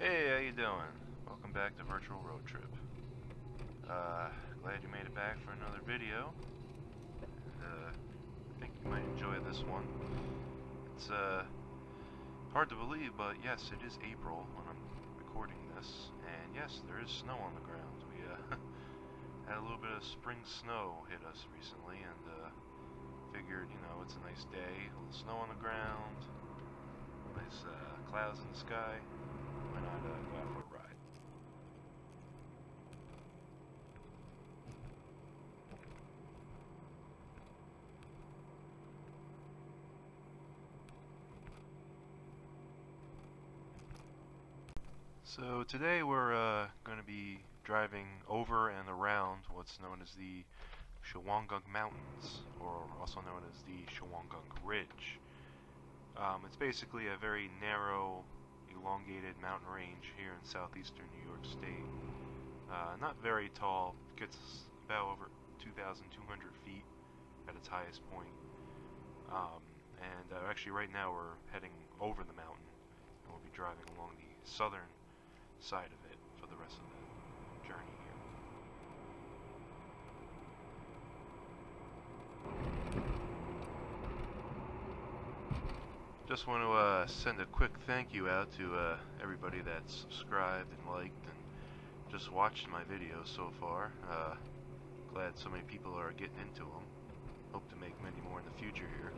Hey, how you doing? Welcome back to Virtual Road Trip. Glad you made it back for another video. And, I think you might enjoy this one. It's hard to believe, but yes, it is April when I'm recording this, and yes, there is snow on the ground. We had a little bit of spring snow hit us recently, and figured, you know, it's a nice day, a little snow on the ground, nice clouds in the sky. Why not go out for a ride? So today we're going to be driving over and around what's known as the Shawangunk Mountains, or also known as the Shawangunk Ridge. It's basically a very narrow, elongated mountain range here in southeastern New York State. Not very tall, gets about over 2,200 feet at its highest point. Actually right now we're heading over the mountain, and we'll be driving along the southern side of it for the rest of the journey here. Just want to send a quick thank you out to everybody that's subscribed and liked and just watched my videos so far. Glad so many people are getting into them. Hope to make many more in the future here.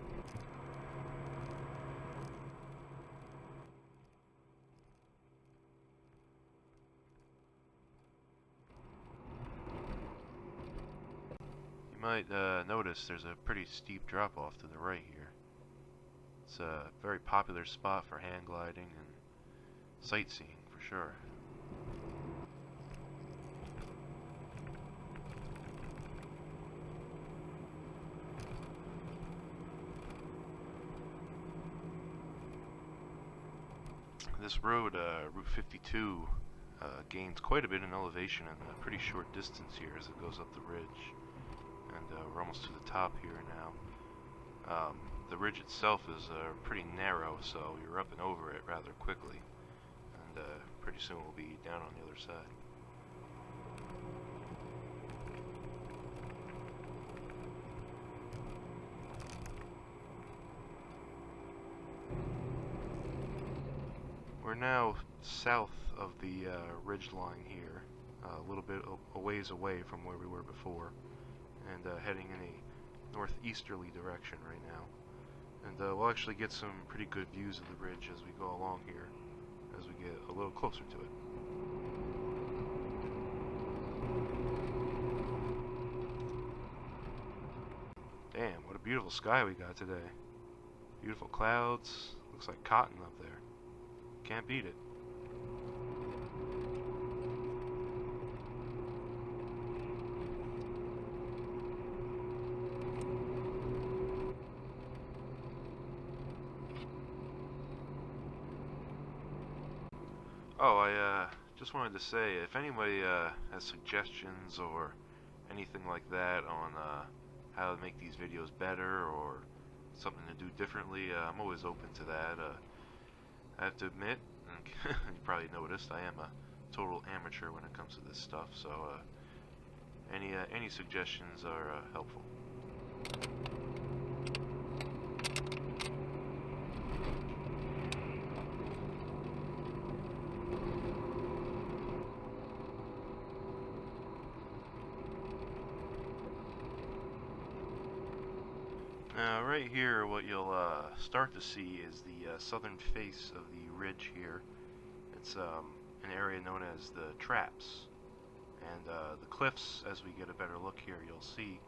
You might notice there's a pretty steep drop off to the right here. It's a very popular spot for hang gliding and sightseeing for sure. This road, Route 52, gains quite a bit in elevation in a pretty short distance here as it goes up the ridge. And we're almost to the top here now. The ridge itself is pretty narrow, so you're up and over it rather quickly. And pretty soon we'll be down on the other side. We're now south of the ridge line here, a little bit a ways away from where we were before, and heading in a northeasterly direction right now. And we'll actually get some pretty good views of the ridge as we go along here, as we get a little closer to it. Damn, what a beautiful sky we got today. Beautiful clouds, looks like cotton up there. Can't beat it. Oh, I just wanted to say, if anybody has suggestions or anything like that on how to make these videos better or something to do differently, I'm always open to that. I have to admit, and you probably noticed, I am a total amateur when it comes to this stuff, so any suggestions are helpful. Now, right here, what you'll start to see is the southern face of the ridge here. It's an area known as the Traps. And the cliffs, as we get a better look here, you'll see,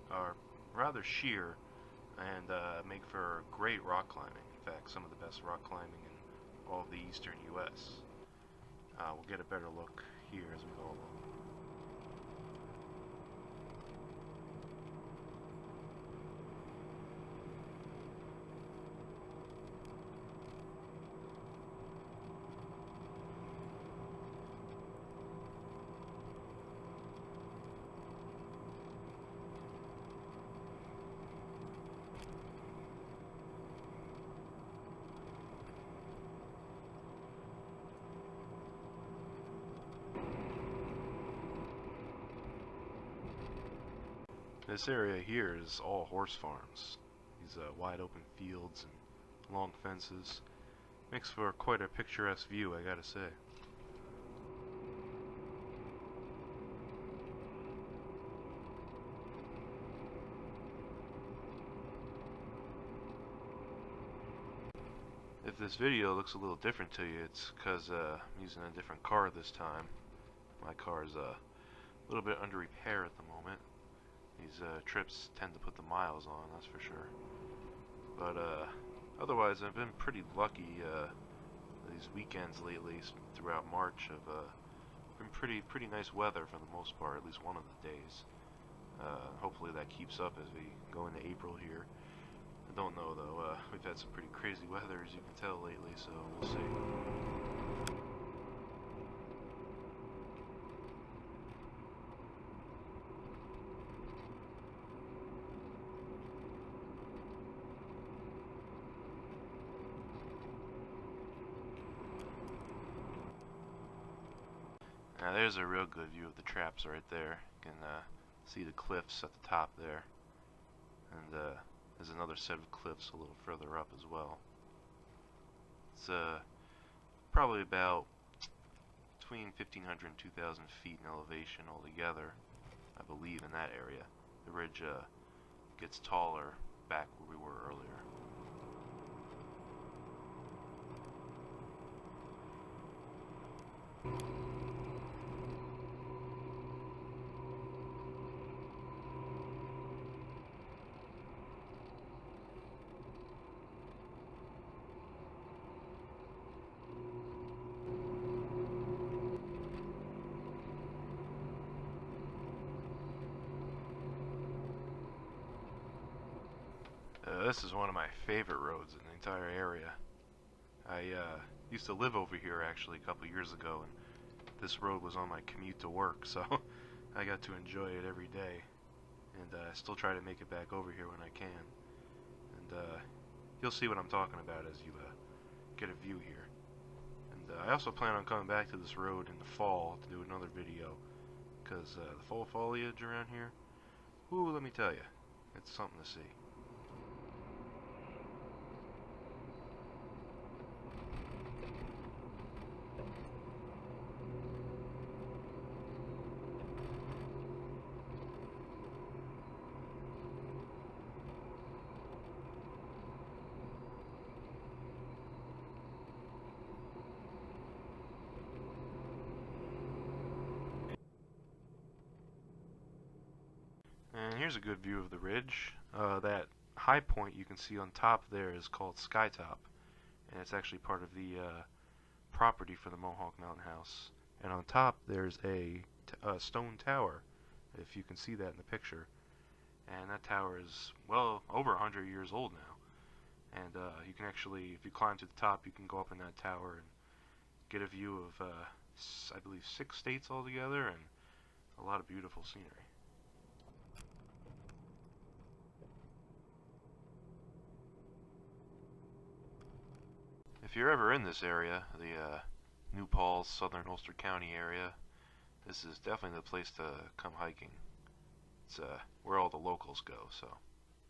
are rather sheer and make for great rock climbing. In fact, some of the best rock climbing in all of the eastern U.S. We'll get a better look here as we go along. This area here is all horse farms. These wide open fields and long fences. Makes for quite a picturesque view, I gotta say. If this video looks a little different to you, it's because I'm using a different car this time. My car is a little bit under repair at the moment. These trips tend to put the miles on, that's for sure. But otherwise, I've been pretty lucky. These weekends lately, throughout March, have been pretty nice weather for the most part. At least one of the days. Hopefully that keeps up as we go into April here. I don't know though. We've had some pretty crazy weather, as you can tell, lately, so we'll see. Now there's a real good view of the traps right there. You can see the cliffs at the top there. And there's another set of cliffs a little further up as well. It's probably about between 1,500 and 2,000 feet in elevation altogether, I believe, in that area. The ridge gets taller back where we were earlier. This is one of my favorite roads in the entire area. I used to live over here actually a couple years ago, and this road was on my commute to work, so I got to enjoy it every day. And I still try to make it back over here when I can. And you'll see what I'm talking about as you get a view here. And I also plan on coming back to this road in the fall to do another video, because the fall foliage around here, ooh, let me tell you, it's something to see. And here's a good view of the ridge. That high point you can see on top there is called Skytop, and it's actually part of the property for the Mohawk Mountain House. And on top there's a stone tower, if you can see that in the picture. And that tower is, well, over 100 years old now. And you can actually, if you climb to the top, you can go up in that tower and get a view of, I believe, 6 states altogether, and a lot of beautiful scenery. If you're ever in this area, the New Paltz, Southern Ulster County area, this is definitely the place to come hiking. It's where all the locals go, so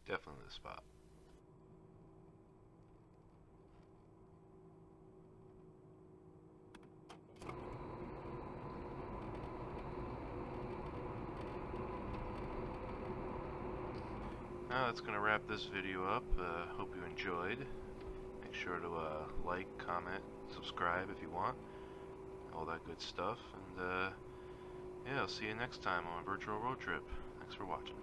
definitely the spot. Now that's going to wrap this video up. Hope you enjoyed. Make sure to like, comment, subscribe if you want. All that good stuff. And yeah, I'll see you next time on a virtual road trip. Thanks for watching.